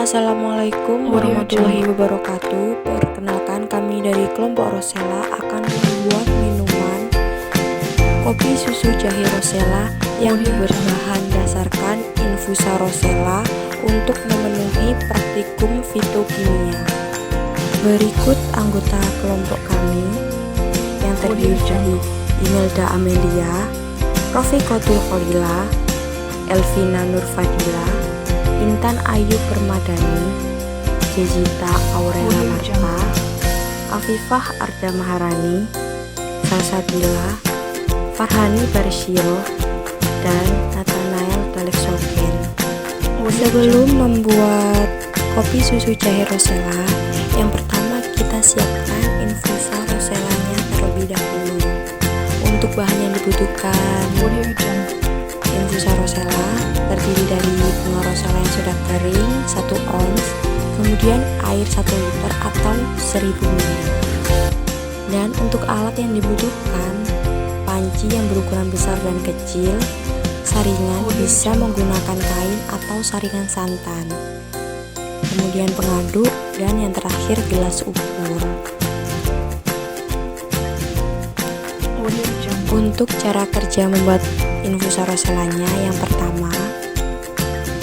Assalamualaikum warahmatullahi wabarakatuh. Perkenalkan, kami dari kelompok Rosella akan membuat minuman kopi susu jahe Rosella yang berbahan dasarkan infusa Rosella untuk memenuhi praktikum fitokimia. Berikut anggota kelompok kami yang terdiri dari Imelda Amelia, Rofikotul Kholila, Elvina Nurfadila, Intan Ayu Permadani, Jejita Aurela Marta, Afifah Arda Maharani, Salsabila, Farhani Barshiro, dan Nathanael Taleksogen. Sebelum membuat kopi susu jahe Rosella, yang pertama kita siapkan infusa Rosellanya terlebih dahulu. Untuk bahan yang dibutuhkan, infusa Rosella terdiri dari bunga Rosella yang sudah kering 1 ons, kemudian air 1 liter atau 1000 ml. Dan untuk alat yang dibutuhkan, panci yang berukuran besar dan kecil, saringan bisa menggunakan kain atau saringan santan, kemudian pengaduk, dan yang terakhir gelas ukur. Untuk cara kerja membuat infusa Rosellanya, yang pertama,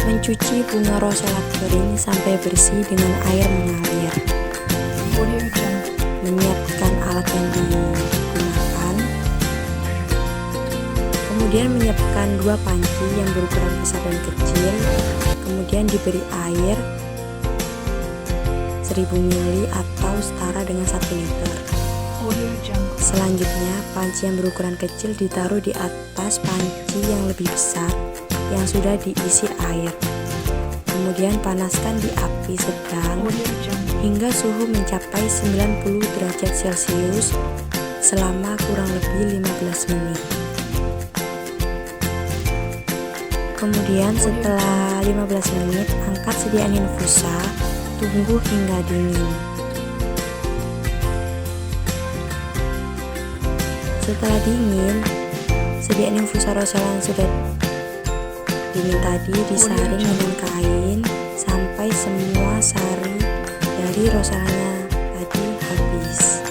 mencuci bunga Rosella kering sampai bersih dengan air mengalir. Menyiapkan alat yang digunakan, kemudian menyiapkan 2 panci yang berukuran besar dan kecil, kemudian diberi air 1000 ml atau setara dengan 1 liter. Selanjutnya, panci yang berukuran kecil ditaruh di atas panci yang lebih besar yang sudah diisi air. Kemudian panaskan di api sedang hingga suhu mencapai 90 derajat Celcius selama kurang lebih 15 menit. Kemudian setelah 15 menit, angkat sediaan infusa, tunggu hingga dingin. Setelah dingin, sediaan infusa Rosella yang sudah dingin tadi disaring dengan kain sampai semua sari dari Rosellanya tadi habis.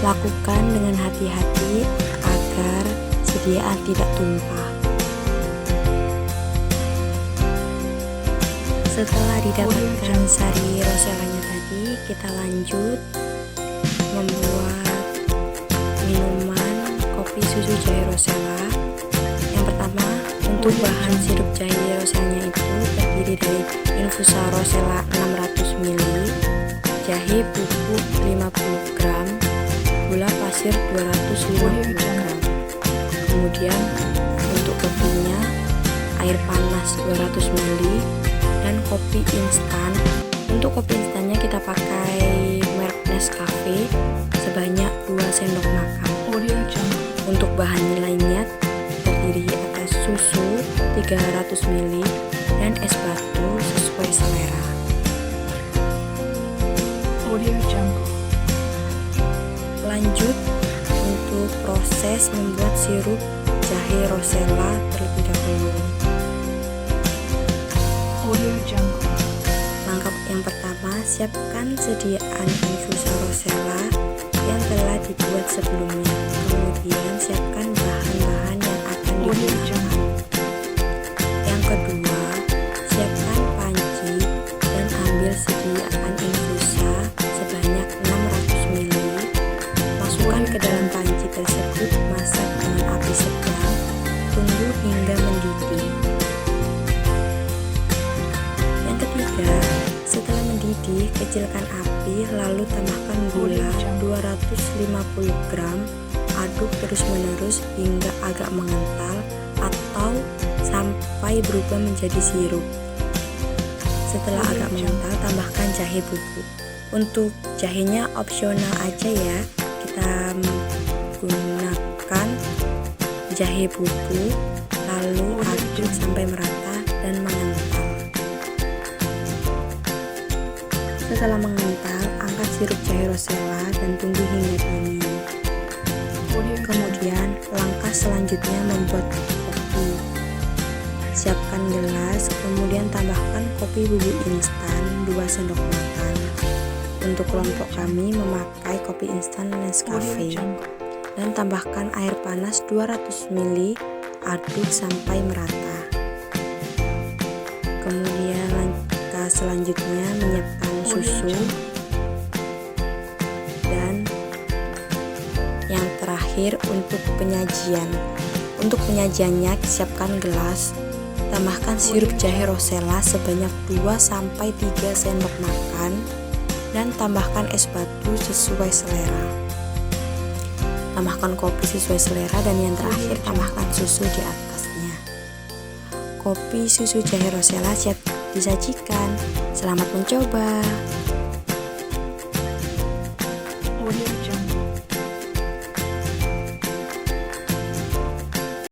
Lakukan dengan hati-hati agar sediaan tidak tumpah. Setelah didapatkan sari Rosellanya tadi, kita lanjut membuat minuman kopi susu jahe Rosella. Yang pertama, untuk bahan sirup jahe Rosellanya itu terdiri dari infusa Rosella 600 ml, jahe bubuk 50 gram, gula pasir 250 gram. Kemudian untuk kopinya, air panas 200 ml, dan kopi instan. Untuk kopi instannya kita pakai merek Nescafe sebanyak 2 sendok makan. Untuk bahan lainnya terdiri atas susu 300 ml dan es batu sesuai selera. Lanjut untuk proses membuat sirup jahe Rosella terlebih dahulu. Langkah yang pertama, siapkan sediaan infusa Rosella yang telah dibuat sebelumnya. Kemudian siapkan bahan-bahan yang akan digunakan. Yang kedua, siapkan panci dan ambil sediaan infusa sebanyak 600 ml. Masukkan ke dalam panci tersebut, masak dengan api sedang, tunggu hingga mendidih. Yang ketiga, setelah mendidih, kecilkan api lalu tambahkan gula 250 gram, aduk terus-menerus hingga agak mengental atau sampai berubah menjadi sirup. Setelah agak mengental, tambahkan jahe bubuk. Untuk jahenya opsional aja ya, kita gunakan jahe bubuk lalu aduk sampai merata dan mengental. Setelah mengental, angkat sirup jahe Rosella dan tunggu hingga dingin. Kemudian langkah selanjutnya membuat kopi. Siapkan gelas, kemudian tambahkan kopi bubuk instan 2 sendok makan. Untuk kelompok kami memakai kopi instan Nescafe. Dan tambahkan air panas 200 ml, aduk sampai merata. Kemudian langkah selanjutnya menyiapkan susu. Dan yang terakhir untuk penyajian. Untuk penyajiannya siapkan gelas, tambahkan sirup jahe rosella sebanyak 2-3 sendok makan dan tambahkan es batu sesuai selera. Tambahkan kopi sesuai selera dan yang terakhir tambahkan susu di atasnya. Kopi susu jahe rosella siap disajikan. Selamat mencoba.